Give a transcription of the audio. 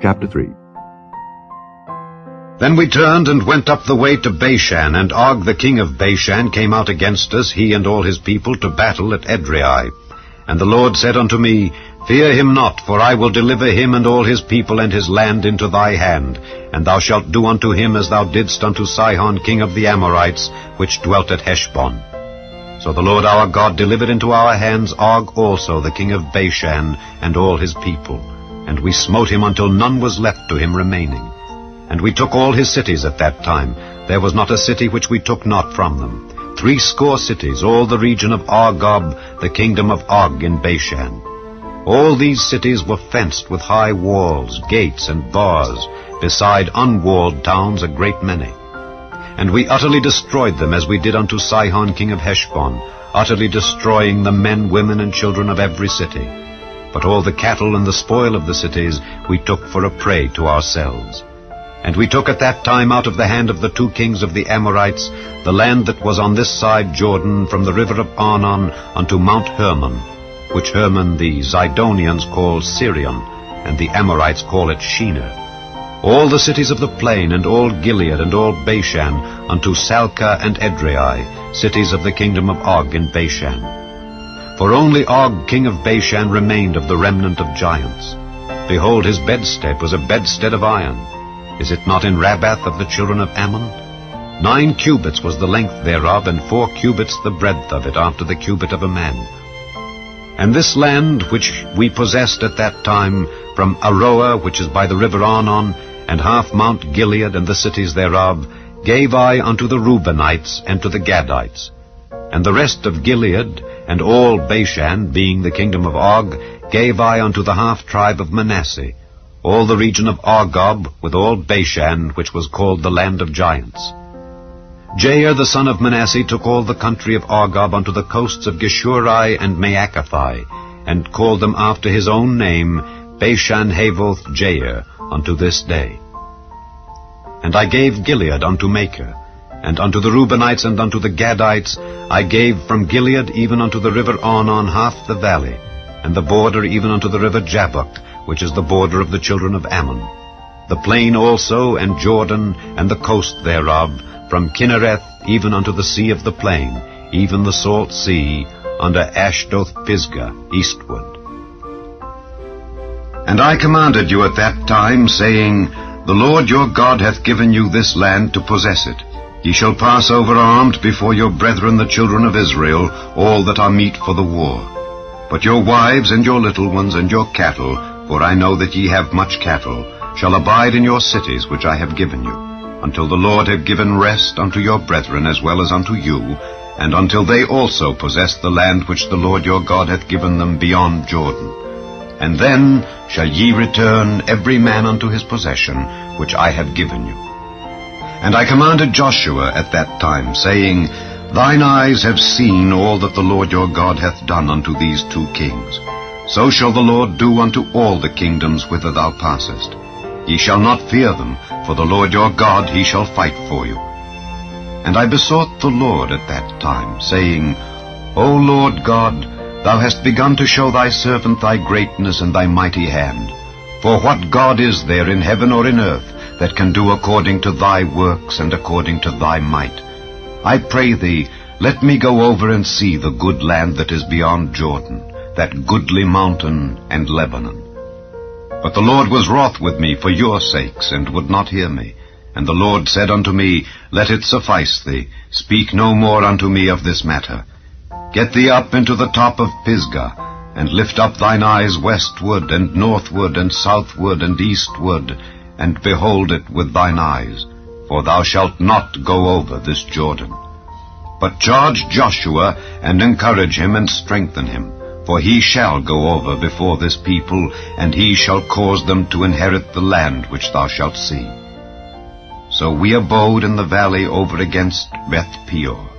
Chapter 3. Then we turned and went up the way to Bashan, and Og the king of Bashan came out against us, he and all his people, to battle at Edrei. And the Lord said unto me, Fear him not, for I will deliver him and all his people and his land into thy hand, and thou shalt do unto him as thou didst unto Sihon king of the Amorites, which dwelt at Heshbon. So the Lord our God delivered into our hands Og also the king of Bashan and all his people, and we smote him until none was left to him remaining. And we took all his cities at that time. There was not a city which we took not from them. 80 cities, all the region of Argob, the kingdom of Og in Bashan. All these cities were fenced with high walls, gates, and bars, beside unwalled towns a great many. And we utterly destroyed them, as we did unto Sihon king of Heshbon, utterly destroying the men, women, and children of every city. But all the cattle and the spoil of the cities we took for a prey to ourselves. And we took at that time out of the hand of the 2 kings of the Amorites the land that was on this side Jordan, from the river of Arnon unto Mount Hermon, which Hermon the Zidonians call Sirion, and the Amorites call it Shinar. All the cities of the plain, and all Gilead, and all Bashan, unto Salcah and Edrei, cities of the kingdom of Og in Bashan. For only Og king of Bashan remained of the remnant of giants. Behold, his bedstead was a bedstead of iron. Is it not in Rabbath of the children of Ammon? 9 cubits was the length thereof, and 4 cubits the breadth of it, after the cubit of a man. And this land which we possessed at that time, from Aroah, which is by the river Arnon, and half Mount Gilead and the cities thereof, gave I unto the Reubenites and to the Gadites. And the rest of Gilead, and all Bashan, being the kingdom of Og, gave I unto the half tribe of Manasseh, all the region of Argob, with all Bashan, which was called the land of giants. Jair the son of Manasseh took all the country of Argob unto the coasts of Geshuri and Maacathai, and called them after his own name, Bashan Havoth Jair, unto this day. And I gave Gilead unto Machir, and unto the Reubenites and unto the Gadites I gave from Gilead even unto the river Arnon half the valley, and the border even unto the river Jabbok, which is the border of the children of Ammon, the plain also, and Jordan, and the coast thereof, from Kinnereth even unto the sea of the plain, even the salt sea, under Ashdoth Pis-gah, eastward. And I commanded you at that time, saying, The Lord your God hath given you this land to possess it. Ye shall pass over armed before your brethren the children of Israel, all that are meet for the war. But your wives and your little ones and your cattle, for I know that ye have much cattle, shall abide in your cities which I have given you, until the Lord have given rest unto your brethren as well as unto you, and until they also possess the land which the Lord your God hath given them beyond Jordan. And then shall ye return every man unto his possession, which I have given you. And I commanded Joshua at that time, saying, Thine eyes have seen all that the Lord your God hath done unto these 2 kings. So shall the Lord do unto all the kingdoms whither thou passest. Ye shall not fear them, for the Lord your God he shall fight for you. And I besought the Lord at that time, saying, O Lord God, thou hast begun to show thy servant thy greatness and thy mighty hand. For what God is there in heaven or in earth that can do according to thy works and according to thy might? I pray thee, let me go over and see the good land that is beyond Jordan, that goodly mountain and Lebanon. But the Lord was wroth with me for your sakes, and would not hear me. And the Lord said unto me, Let it suffice thee, speak no more unto me of this matter. Get thee up into the top of Pis-gah, and lift up thine eyes westward, and northward, and southward, and eastward, and behold it with thine eyes, for thou shalt not go over this Jordan. But charge Joshua, and encourage him, and strengthen him, for he shall go over before this people, and he shall cause them to inherit the land which thou shalt see. So we abode in the valley over against Beth Peor.